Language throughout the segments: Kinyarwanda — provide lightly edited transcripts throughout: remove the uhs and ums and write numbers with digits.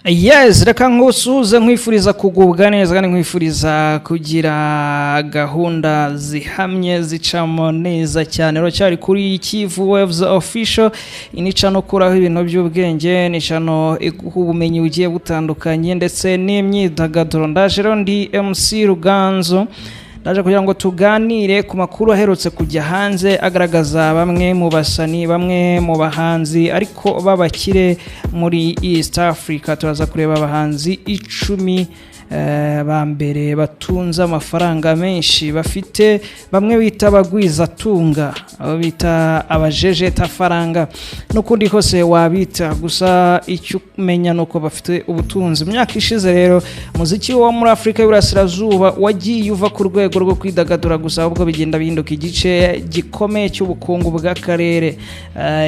Yes, reka ngusuze nkwifuriza kugubwa neza kandi nkwifuriza kugira gahunda zihamye zicamo neza cyane. Rocyari kuri Kivu Waves Official, inica no kuraho ibintu by'ubwenge, nicano ubumenyi bugiye butandukanye ndetse n'imyidagaduro. Ndaje rero ndi MC Ruganzo, ndaje kugira ngo tuganire ku makuru aherutse kujya hanze agaragaza bamwe mu basani, bamwe mu bahanzi ariko babakire muri East Africa. Turaza kureba abahanzi 10 ba mbere batunza amafaranga menshi, bafite bamwe bita bagwiza tunga, abo bita abajeje tafaranga no kundi hose wabita, gusa icyo umenya nuko bafite ubutunzi. Myaka ishize rero muziki wo muri Afrika y'Uburasirazuba wagiye uva ku rwego rwo kwidagadura gusa, ahubwo bigenda bihinduka igice gikomeye cy'ubukungu bw'akarere.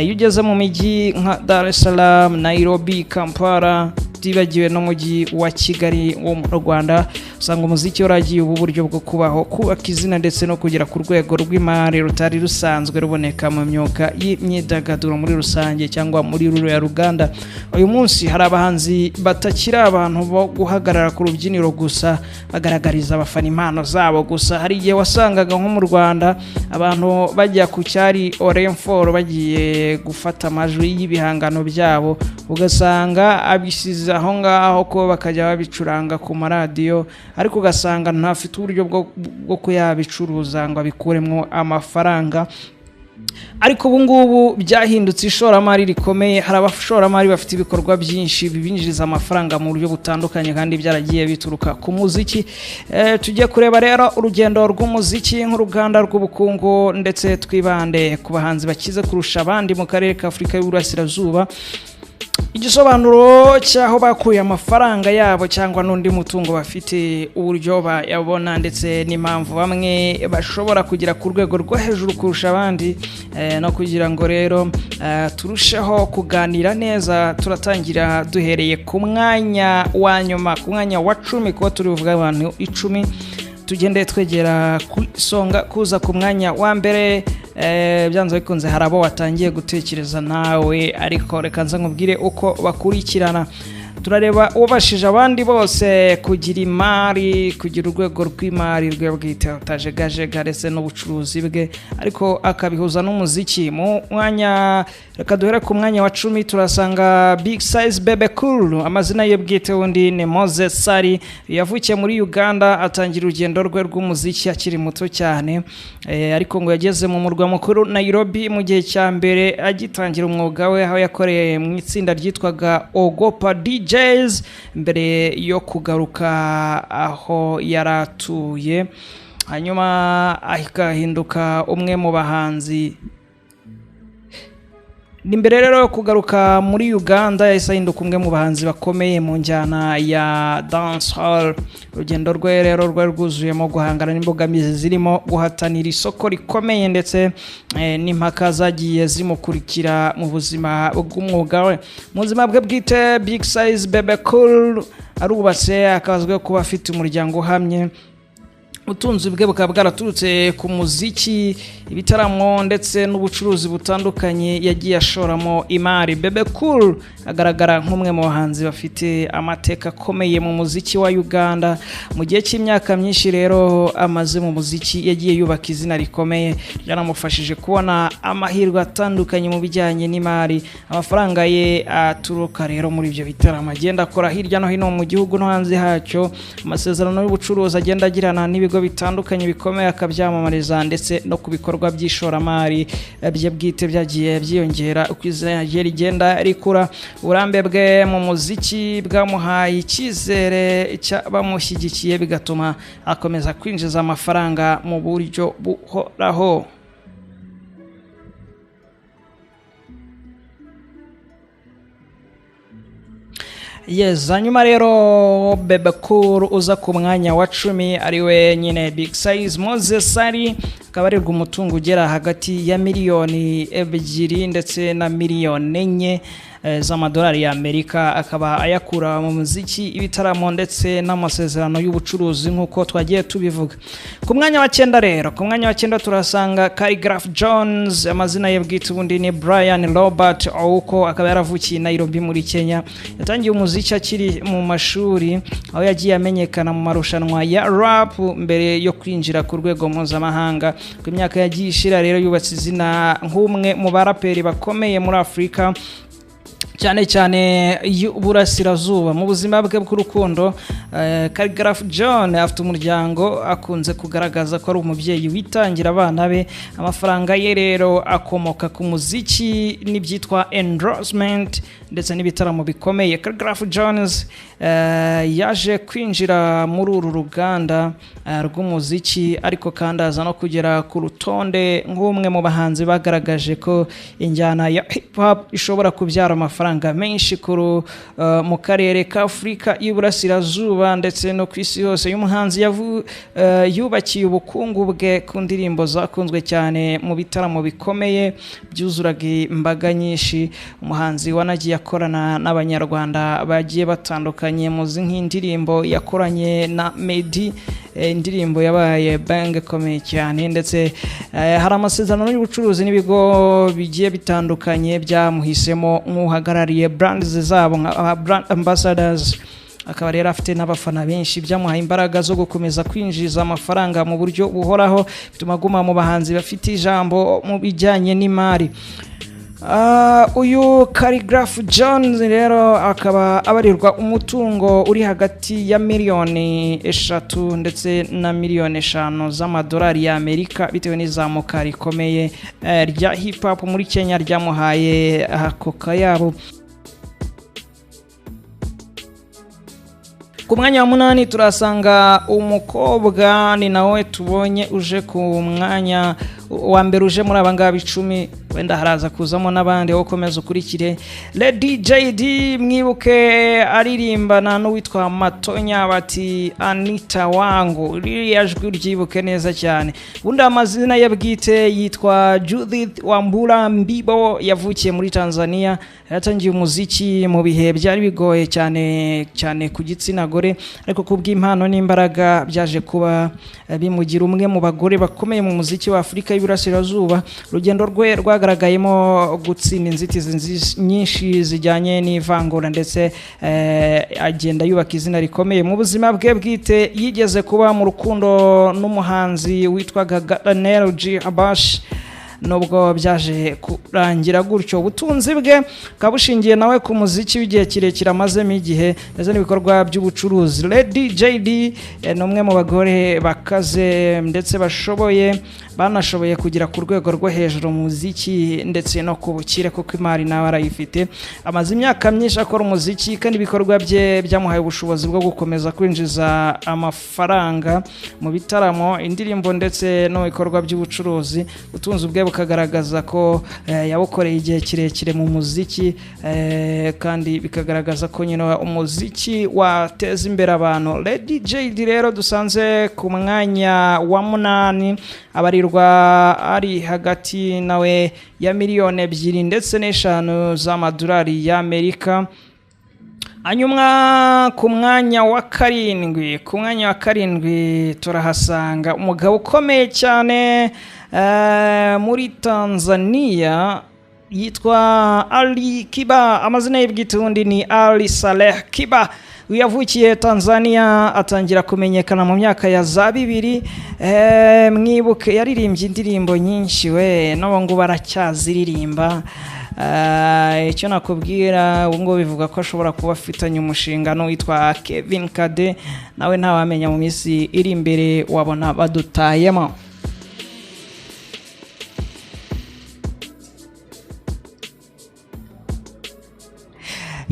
Iyo ugeze mu mijyi nka Dar es Salaam, Nairobi, Kampala, tibagiwe no mujyi wa Kigali wo mu Rwanda, usanga umuziki waragiye ubu buryo bwo kubaho, kubaka izina ndetse no kugera ku rwego rw'imari rutari rusanzwe ruboneka mu myuga y'imyidagaduro muri rusange cyangwa muri ruriya ruganda. Uyu munsi hari abahanzi batakira abantu bo guhagarara ku rubyiniro gusa bagaragariza abafana impano zabo gusa. Hari igihe wasangaga nko mu Rwanda abantu bajya ku cyari Orenforo bagiye gufata amajwi y'ibihangano byabo, ugasanga abisiza aho ngaho ko bakajya babicuranga ku maradiyo, ariko ugasanga ntafite uburyo bwo kuyabicuruza ngo abikuremo amafaranga. Ariko ubu ngubu byahindutse ishoramari rikomeye. Hari abashoramari bafite ibikorwa byinshi bibinjiriza amafaranga mu buryo butandukanye kandi byaragiye bituruka ku muziki. Tujye kureba rero urugendo rw'umuziki nk'uruganda rw'ubukungu, ndetse twibande ku bahanzi bakize kurusha abandi mu karere ka Afrika y'Uburasirazuba. Igisobanuro cyaho bakuye amafaranga yabo cyangwa n'undi mutungo bafite, uburyo bayabona ndetse n'impamvu bamwe bashobora kugira ku rwego rwo hejuru kurusha abandi. No kugira ngo rero turusheho kuganira neza, turatangira duhereye ku mwanya wa nyuma, ku mwanya wa 10, kuko turi buvuga abantu 10. Tugende twegera kusonga kuza ku mwanya wa mbere. Byanze bikunze hari abo watangiye gutekereza nawe, ariko reka nza nkubwire uko bakurikirana. Turareba ubashije abandi bose kugira imari, kugira urwego rw'imari rwe bwite utajegajega ndetse n'ubucuruzi bwe, ariko akabihuza n'umuziki. Mu mwanya, reka duhere ku mwanya wa 10, turasanga Big Size Bebe Cool. Amazina ye bwite wundi ni Moses Sari, yavukiye muri Uganda, atangira urugendo rwe rw'umuziki akiri muto cyane, ariko ngo yageze mu murwa mukuru Nairobi mu gihe cya mbere agitangira umwuga we, aho yakoreye mu itsinda ryitwaga Ogopa DJs mbere yo kugaruka aho yaratuye. Hanyuma akahinduka umwe mu bahanzi. Nimbere rero kugaruka muri Uganda yahise ahinduka umwe mu bahanzi bakomeye mu njyana ya dancehall. Urugendo rwe rero rwari rwuzuyemo guhangana n'imbogamizi zirimo guhatanira isoko rikomeye ndetse n'impaka zagiye zimukurikira mu buzima bw'umwuga we. Mu buzima bwe bwite, Big Size Bebe Cool arubatse, akazwiho kuba afite umuryango uhamye. Utunzi bwe bukaba bwaraturutse ku muziki, ibitaramo ndetse n'ubucuruzi butandukanye yagiye ashoramo imari. Bebe Cool agaragara nk'umwe mu bahanzi bafite amateka akomeye mu muziki wa Uganda. Mu gihe cy'imyaka myinshi rero amaze mu muziki, yagiye yubaka izina rikomeye ryanamufashije kubona amahirwe atandukanye mu bijyanye n'imari. Amafaranga ye aturuka rero muri ibyo bitaramo agenda akora hirya no hino mu gihugu no hanze hacyo. Amasezerano y'ubucuruzi agenda agirana n'ibigo bitandukanye bikomeye akabyamamariza, ndetse no ku bikorwa by'ishoramari bye bwite byagiye byiyongera uko izina rye rigenda rikura. Uburambe bwe mu muziki bwamuhaye icyizere bamushyigikiye, bigatuma akomeza kwinjiza amafaranga mu buryo buhoraho. Yes, hanyuma rero Bebe Cool uza ku mwanya wa 10 ariwe nyine Big Size Moses Sari, akaba arirwa umutungo ugera hagati ya miliyoni 2 ndetse na miliyoni 4. z'amadolari ya Amerika, akaba ayakura mu muziki, ibitaramo ndetse n'amasezerano y'ubucuruzi nk'uko twagiye tubivuga. Ku mwanya wa 9 rero, ku mwanya wa 9 turasanga Khaligraph Jones, amazina ye bwite ubundi ni Brian Robert Ouko, akaba yaravukiye Nairobi muri Kenya. Yatangiye umuziki akiri mu mashuri, aho yagiye amenyekana mu marushanwa ya rap mbere yo kwinjira ku rwego mpuzamahanga. Ku myaka yagiye ishira rero yubatse izina nk'umwe mu baraperi bakomeye muri Afrika, cyane cyane y'uburasirazuba. Mu buzima bwe bw'urukundo, Khaligraph John afite umuryango, akunze kugaragaza ko ari umubyeyi witangira abana be. Amafaranga ye rero akomoka ku muziki n'ibyitwa endorsement ndetse n'ibitaramo bikomeye. Khaligraph Jones yaje kwinjira muri uru ruganda rw'umuziki, ariko kandi aza no kugera ku rutonde nk'umwe mu bahanzi bagaragaje ko injyana ya hip hop ishobora kubyara amafaranga menshi mu karere ka Afrika y'Iburasirazuba ndetse no ku isi yose. Uyu muhanzi yubakiye ubukungu bwe ku ndirimbo zakunzwe cyane mu bitaramo bikomeye byuzuraga imbaga nyinshi. Umuhanzi wanagiye akorana n'abanyarwanda bagiye batandukanye, muzi nk'indirimbo yakoranye na Meddy, indirimbo yabaye bang ikomeye cyane, ndetse hari amasezerano y'ubucuruzi n'ibigo bigiye bitandukanye byamuhisemo nk'uhagarariye brands zabo nka brand ambassadors. Akaba rero afite n'abafana benshi, byamuhaye imbaraga zo gukomeza kwinjiza amafaranga mu buryo buhoraho, bituma aguma mu bahanzi bafite ijambo mu bijyanye n'imari. Uyu Khaligraph Jones rero akaba abarirwa umutungo uri hagati ya miliyoni 3 ndetse na miliyoni 5 z'amadolari ya Amerika, bitewe n'izamuka rikomeye rya hip hop muri Kenya ryamuhaye ako kayabo. Ku mwanya wa 8 turasanga umukobwa, ni nawe tubonye uje ku mwanya wa mbere, uje muri abangaba 10, wenda haraza kuzamo n'abandi wo komeza ukurikire. Lady JD, mwibuke aririmbana n'uwitwa Matonya bati Anita wangu, ririya jwi ryibuke neza cyane. Ubundi amazina ye bwite yitwa Judith Wambura Mbibo, yavukiye muri Tanzania. Yatangiye umuziki mu bihe byari bigoye cyane ku gitsina gore, ariko kubw'impano n'imbaraga byaje kuba bimugira umwe mu bagore bakomeye mu muziki wa Afrika y'Iburasirazuba. Urugendo rwe rwagaragayemo gutsinda inzitizi nyinshi zijyanye n'ivangura, ndetse agenda yubaka izina rikomeye. Mu buzima bwe bwite yigeze kuba mu rukundo n'umuhanzi witwaga Daniel G. Abash, nubwo byaje kurangira gutyo. Ubutunzi bwe kabushingiye nawe ku muziki w'igihe kirekire amazemo igihe, ndetse n'ibikorwa by'ubucuruzi. Lady JD ni umwe mu bagore bakaze ndetse banashoboye kugira ku rwego rwo hejuru mu muziki ndetse no kubukire, kuko imari nawe arayifite. Amaze imyaka myinshi akora umuziki, kandi ibikorwa bye byamuhaye ubushobozi bwo gukomeza kwinjiza amafaranga mu bitaramo, indirimbo ndetse no bikorwa by'ubucuruzi. Ubutunzi bwe bukagaragaza ko yabukoreye igihe kirekire mu muziki, kandi bikagaragaza ko nyine umuziki wateza imbere abantu. Lady JD rero dusanze ku mwanya wa 8, abarirwa ari hagati nawe ya miliyoni 2 ndetse n'5 z'amadolari ya Amerika. Hanyuma ku mwanya wa 7 turahasanga umugabo ukomeye cyane muri Tanzania, yitwa Ali Kiba. Amazina ye bwite ubundi ni Ali Saleh Kiba. Yavukiye Tanzania, atangira kumenyekana mu myaka ya za 2000. Mwibuke yaririmbye indirimbo nyinshi, n'abo ngo baracyaziririmba. Icyo nakubwira ngo bivuga ko ashobora kuba afitanye umushinga witwa Kevin Kade, nawe ntawamenya mu minsi iri imbere wabona badutayemo.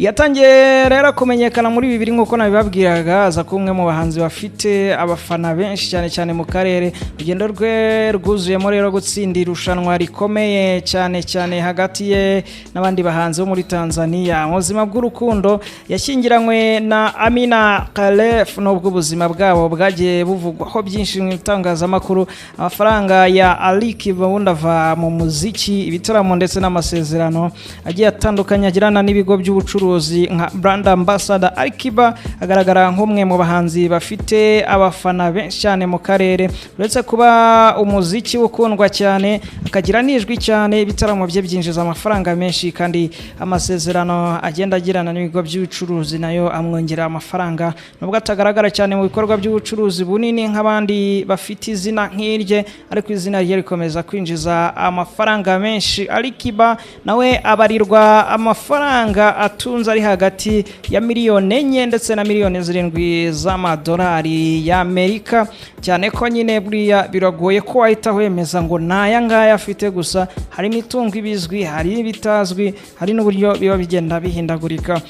yatangiye rero kumenyekana muri bibiri nk'uko nabibabwiraga, aza kumwe mu bahanzi bafite abafana benshi cyane cyane mu karere. Urugendo rwe rwuzuyemo rero gutsinda irushanwa rikomeye cyane cyane hagati ye n'abandi bahanzi bo muri Tanzania. Mu buzima bw'urukundo yashyingiranywe na Amina Khalef, n'ubwo ubuzima bwabo bwagiye buvugwaho byinshi mu itangazamakuru. Amafaranga ya Ali Kiba ava mu muziki, ibitaramo ndetse n'amasezerano agiye atandukanye agirana n'ibigo by'ubucuruzi nka brand ambassador. Ali Kiba agaragara nk'umwe mu bahanzi bafite abafana benshi cyane mu karere. Uretse kuba umuziki ukundwa cyane, akagira n'ijwi cyane, ibitaramo bye byinjiza amafaranga menshi, kandi amasezerano agenda agirana n'ibigo by'ubucuruzi nayo amwongera amafaranga, nubwo atagaragara cyane mu bikorwa by'ubucuruzi bunini nk'abandi bafite izina nk'irye, ariko izina rye rikomeza kwinjiza amafaranga menshi. Ali Kiba nawe abarirwa amafaranga atunze ari hagati ya miliyoni 4 ndetse na miliyoni 7 z'amadolari y'Amerika, cyane ko nyine buriya biragoye ko wahita wemeza ngo naya ngaya afite. Gusa hari imitungo ibizwi, hari ibitazwi, hari n'uburyo biba bigenda bihindagurika.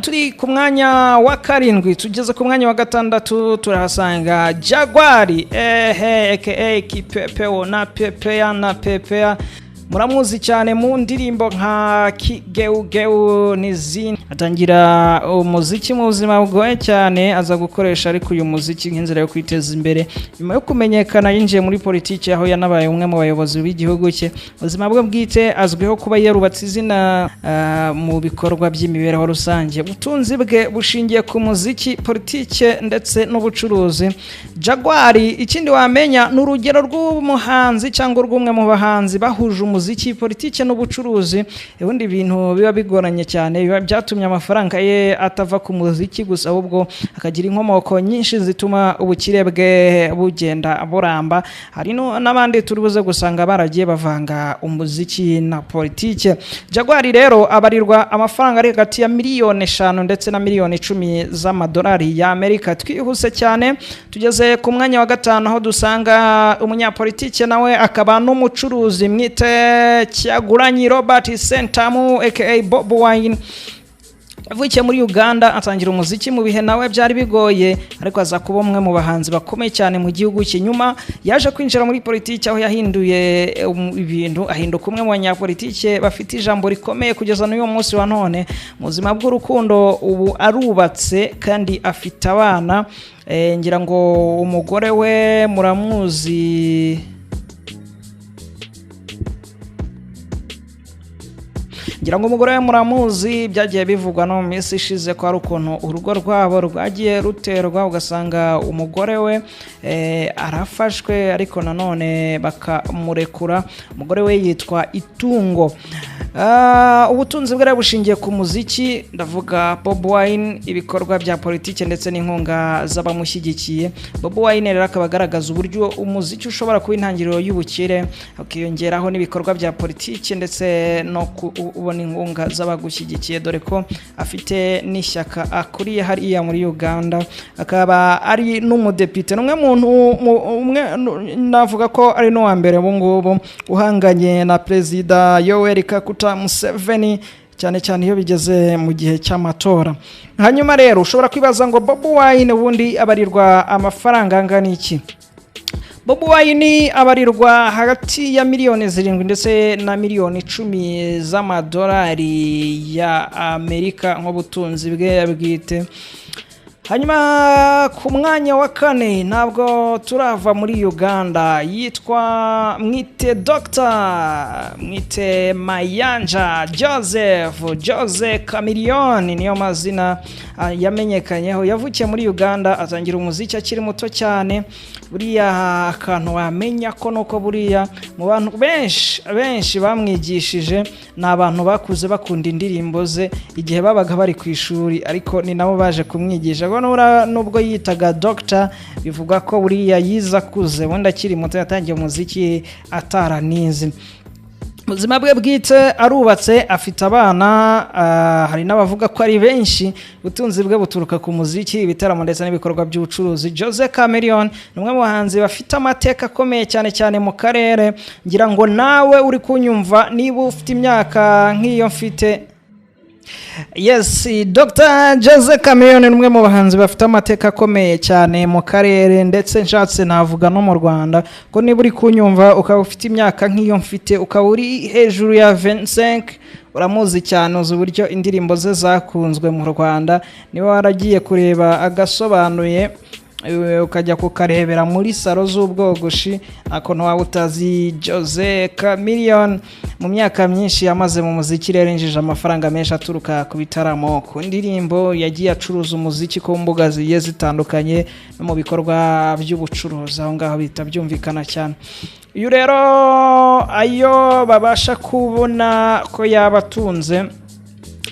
Turi ku mwanya wa 7, tugeze ku mwanya wa 6 turahasanga Jaguar aka Kipepeo na Pepea. Muramuzi cyane mu ndirimbo nka Kigeugeu n'izindi. Atangira umuziki mu buzima bugoye cyane, aza gukoresha ariko uyu muziki nk'inzira yo kwiteza imbere. Nyuma yo kumenyekana yinjiye muri politiki, aho yanabaye umwe mu bayobozi b'igihugu cye. Ubuzima bwe bwite azwiho kuba yarubatse izina mu bikorwa by'imibereho rusange. Ubutunzi bwe bushingiye ku muziki, politiki ndetse n'ubucuruzi. Jaguar ikindi wamenya n'urugero rw'umuhanzi cyangwa rw'umwe mu bahanzi bahuje umuziki, politiki n'ubucuruzi. Ubundi bintu biba bigoranye cyane, biba byatumye amafaranga ye atava ku muziki gusa, ahubwo akagira inkomoko nyinshi zituma ubukire bwe bugenda buramba. Hari n'abandi turubuze gusanga baragiye bavanga umuziki na politiki. Jaguar rero abarirwa amafaranga ari hagati ya miliyoni 5 ndetse na miliyoni 10 z'amadolari y'Amerika. Twihuse cyane tugeze ku mwanya wa 5, aho dusanga umunyapolitiki nawe akaba n'umucuruzi mwite Kyagulanyi Robert Sentamu aka Bobi Wine. Avukiye muri Uganda, atangira umuziki mu bihe nawe byari bigoye, ariko aza kuba umwe mu bahanzi bakomeye cyane mu gihugu cye. Nyuma yaje kwinjira muri politiki, aho yahinduye ibintu, ahinduka umwe mu banyapolitiki bafite ijambo rikomeye kugeza n'uyu munsi wa none. Mu buzima bw'urukundo ubu arubatse kandi afite abana. Ngira ngo umugore we muramuzi, byagiye bivugwa no mu minsi ishize ko ari ukuntu urugo rwabo rwagiye ruterwa, ugasanga umugore we arafashwe ariko nanone bakamurekura. Umugore we yitwa Itungo. Ubutunzi bwe bushingiye ku muziki, ndavuga Bobi Wine, ibikorwa bya politiki ndetse n'inkunga z'abamushyigikiye. Bobi Wine rero akaba agaragaza uburyo umuziki ushobora kuba intangiriro y'ubukire, akiyongeraho n'ibikorwa bya politiki ndetse no kubona inkunga z'abagushyigikiye, dore ko afite n'ishyaka akuriye hariya muri Uganda. Akaba ari n'umudepite, n'umwe umwe navuga ko ari no wa mbere ubu ngubu uhanganye na Perezida Yoweri Kaguta Museveni, cyane cyane iyo bigeze mu gihe cy'amatora. Hanyuma rero ushobora kwibaza ngo Bobi Wine ubundi abarirwa amafaranga angana iki? Bobi Wine abarirwa hagati ya miliyoni 7 ndetse na miliyoni 10 z'amadolari ya Amerika nk'ubutunzi bwe bwite. Hanyuma ku mwanya wa 4 ntabwo turava muri Uganda, yitwa Mwite Mayanja Jose Chameleone, niyo mazina yamenyekanyeho. Yavukiye muri Uganda, atangira umuziki akiri muto cyane. Buriya akantu wamenya ko nuko buriya mu bantu benshi bamwigishije n'abantu bakuze bakunda indirimbo ze igihe babaga bari ku ishuri, ariko ni nabo baje kumwigisha. Nubwo yitaga Doctor, bivuga ko buriya yiza kuze, wenda akiri muto yatangiye umuziki ataranize. Ubuzima bwe bwite arubatse, afite abana, hari n'abavuga ko ari benshi. Ubutunzi bwe buturuka ku muziki, ibitaramo ndetse n'ibikorwa by'ubucuruzi. Jose Chameleone ni umwe mu bahanzi bafite amateka akomeye cyane cyane mu karere. Ngira ngo nawe uri kunyumva, niba ufite imyaka nk'iyo mfite, Yes, Dr. Jose Chameleone ni umwe mu bahanzi bafite amateka akomeye cyane mu karere ndetse nshatse navuga no mu Rwanda ko niba uri kunyumva ukaba ufite imyaka nk'iyo mfite ukaba uri hejuru ya 25 uramuzi cyane uzi uburyo indirimbo ze zakunzwe mu Rwanda niba waragiye kureba agasobanuye ukajya kukarebera muri salo z'ubwogoshi akonto waba utazi Jose Chameleone mu myaka myinshi yamaze mu muziki rero injije amafaranga menshi aturuka ku bitaramo ku ndirimbo yagiye acuruza umuziki ku mbuga zigiye zitandukanye no mu bikorwa by'ubucuruzi aho ngaho bita byumvikana cyane uyu rero ayo babasha kubona ko yabatunze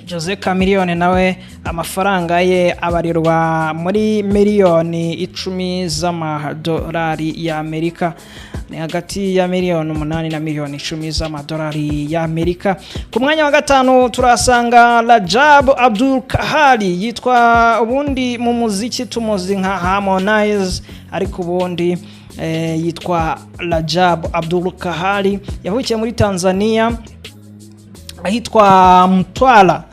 Jose Chameleone nawe amafaranga ye abarirwa muri miliyoni 10 z'amadolari y'Amerika ni hagati ya miliyoni 8 na miliyoni 10 z'amadolari y'Amerika ku mwanya wa gatanu turasanga Rajab Abdul Kahali yitwa ubundi mu muziki tumuzi nka Harmonize ariko ubundi yitwa Rajab Abdul Kahali yavukiye muri Tanzania ahitwa Mtwara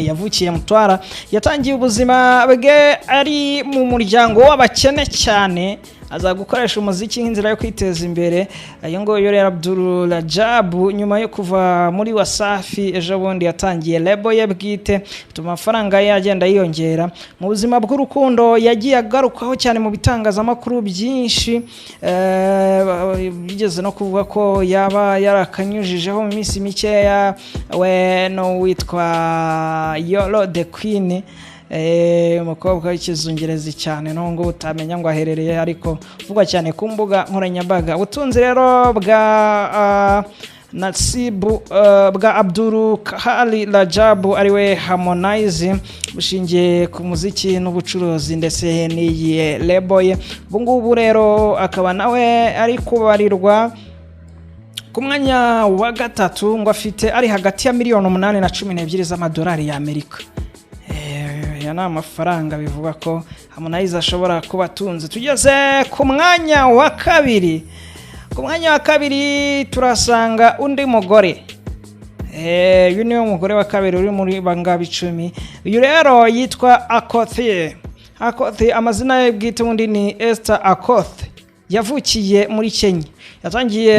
yavukiye Mtwara yatangiye ubuzima bwe ari mu muryango w'abakene cyane aza gukoresha umuziki nk'inzira yo kwiteza imbere ayo ngo rero Abdul Rajab nyuma yo kuva muri Wasafi ejo bundi yatangiye label ye bwite bituma amafaranga ye agenda yiyongera mu buzima bw'urukundo yagiye agarukaho cyane mu bitangazamakuru byinshi bigeze no kuvuga ko yaba yarakanyujijeho mu minsi mikeya we no witwa Yolo the Queen umukobwa w'ikizungerezi cyane no ngo utamenya ngo aherereye ariko uvugwa cyane ku mbuga nkoranyambaga ubutunzi rero bwa Nasibu bwa Abdul Kahali Rajab ariwe Harmonize bushingiye ku muziki n'ubucuruzi ndetse n'iyi label ye bungubu rero akaba nawe ari kubarirwa ku mwanya wa gatatu ngo afite ari hagati ya miliyoni 8 na 12 z'amadolari y'Amerika na amafaranga bivuga ko Harmonize ashobora kuba atunze tugeze ku mwanya wa kabiri turasanga undi mugore uyu ni umugore wa kabiri uri muri banga 10 uyu rero yitwa Akothee amazina ye bwite undi ni Esther Akothee yavukiye muri Kenya yatangiye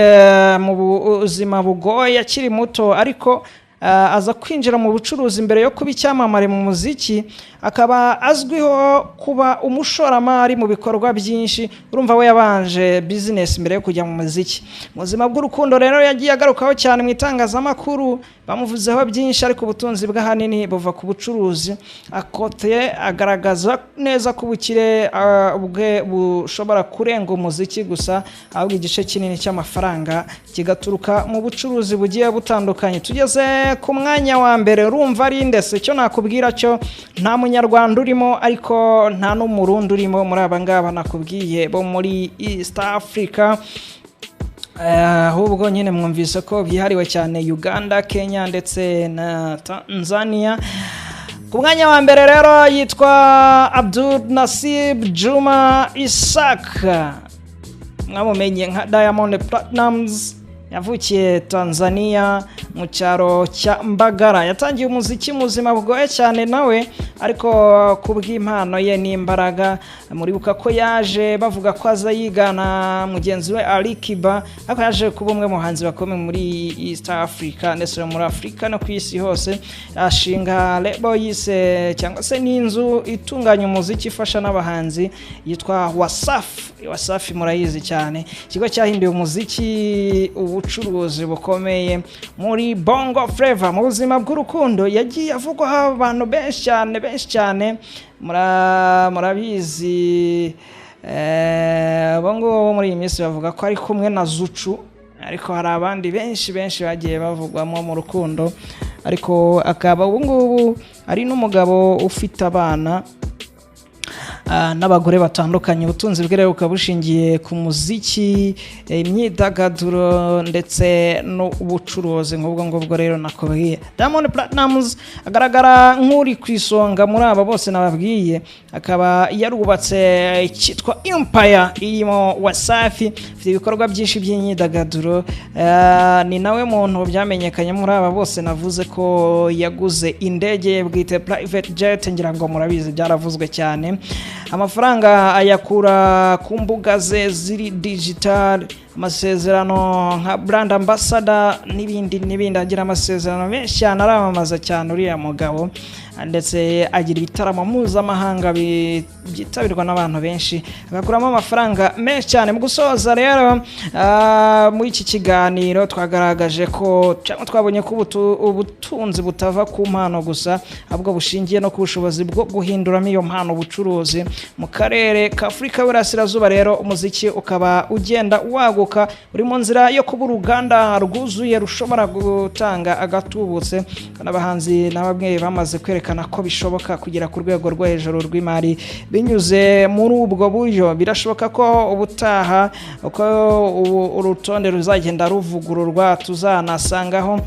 mu buzima bugoye akiri muto ariko aza kwinjira mu bucuruzi imbere yo kuba icyamamare mu muziki akaba azwiho kuba umushoramari mu bikorwa byinshi urumva we yabanje business mbere yo kujya mu muziki mu buzima bw'urukundo rero yagiye agarukaho cyane mu itangazamakuru bamuvuzeho byinshi ariko ubutunzi bw'ahanini buva ku bucuruzi Akothee agaragaza neza ko ubukire bwe bushobora kurenga umuziki gusa ahubwo igice kinini cy'amafaranga kigaturuka mu bucuruzi bugiye butandukanye tugeze ku mwanya wa mbere urumva ari ndetse cyo nakubwira cyo nta munyarwanda urimo ariko nta n'umurundi urimo muri abangaba nakubwiye bo muri East Africa ahubwo nyine mwumvise ko byihariwe cyane Uganda Kenya ndetse na Tanzania ku mwanya wa mbere rero yitwa Abdul Nasib Juma Isaka mwamumenye nka Diamond Platnumz yavukiye Tanzania mu cyaro cya Mbagara yatangiye umuziki muzima bugoye cyane nawe ariko kubw'impano ye n'imbaraga muribuka ko yaje bavuga ko aza yigana mugenzi we Ali Kiba ariko yaje kuba umwe mu hanzi bakomeye muri East Africa ndetse muri Afrika no ku isi hose ashinga label yise cyangwa se n'inzu itunganya umuziki ifasha n'abahanzi yitwa Wasafi murayizi cyane ikigo cyahinduye umuziki ubucuruzi bukomeye muri Bongo Flava mu buzima bw'urukundo yagiye avugwaho abantu benshi cyane murabizi bongo muri iyi minsi bavuga ko ari kumwe na Zuchu ariko hari abandi benshi bagiye bavugwamo mu rukundo ariko akaba ubungubu ari n'umugabo ufite abana n'abagore batandukanye. Ubutunzi bwe rero bukaba bushingiye ku muziki, imyidagaduro ndetse n'ubucuruzi nk'ubwo ngubwo rero nakubwiye. Diamond Platnumz agaragara nk'uri ku isonga muri aba bose nababwiye, akaba yarubatse icyitwa Empire irimo Wasafi, ifite ibikorwa byinshi by'imyidagaduro. Ni nawe muntu byamenyekanye muri aba bose navuze ko yaguze indege bwite private jet, ngira ngo murabizi byaravuzwe cyane. Amafaranga ayakura ku mbuga ze ziri digital, amasezerano nka brand ambassador n'ibindi agira amasezerano menshi cyane, aramamaza cyane uriya mugabo, ndetse agira ibitaramo mpuzamahanga byitabirwa n'abantu benshi, agakuramo amafaranga menshi cyane. Mu gusoza rero muri iki kiganiro twagaragaje ko cyangwa twabonye ko ubutunzi butava ku mpano gusa, ahubwo bushingiye no ku bushobozi bwo guhinduramo iyo mpano ubucuruzi. Mu karere ka Afurika y'Uburasirazuba rero umuziki ukaba ugenda waguka, uri mu nzira yo kuba uruganda rwuzuye rushobora gutanga agatubutse, n'abahanzi n'ababyeyi bamaze kwerekana ko bishoboka kugera ku rwego rwo hejuru rw'imari binyuze muri ubwo buryo. Birashoboka ko ubutaha uko urutonde ruzagenda ruvugururwa tuzanasangaho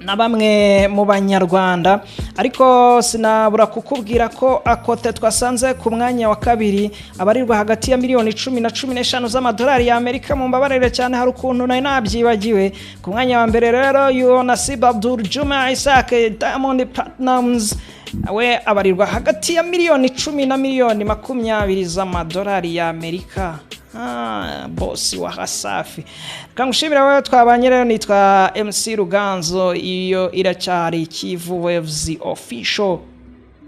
na bamwe mu banyarwanda, ariko sinabura kukubwira ko akote twasanze ku mwanya wa kabiri abarirwa hagati ya miliyoni 10 na 15 z'amadolari ya Amerika. Mu mbabarire cyane, hari ukuntu nari nabyibagiwe. Ku mwanya wa mbere rero yo Nasib Abdul Juma Isaac Diamond Platnumz, we abarirwa hagati ya miliyoni 10 na miliyoni 20 z'amadolari ya Amerika. Bosi wa Wasafi. Kangushimira wewe twabanye rero, nitwa MC Ruganzo, iyo iracyari Kivu Waves Official.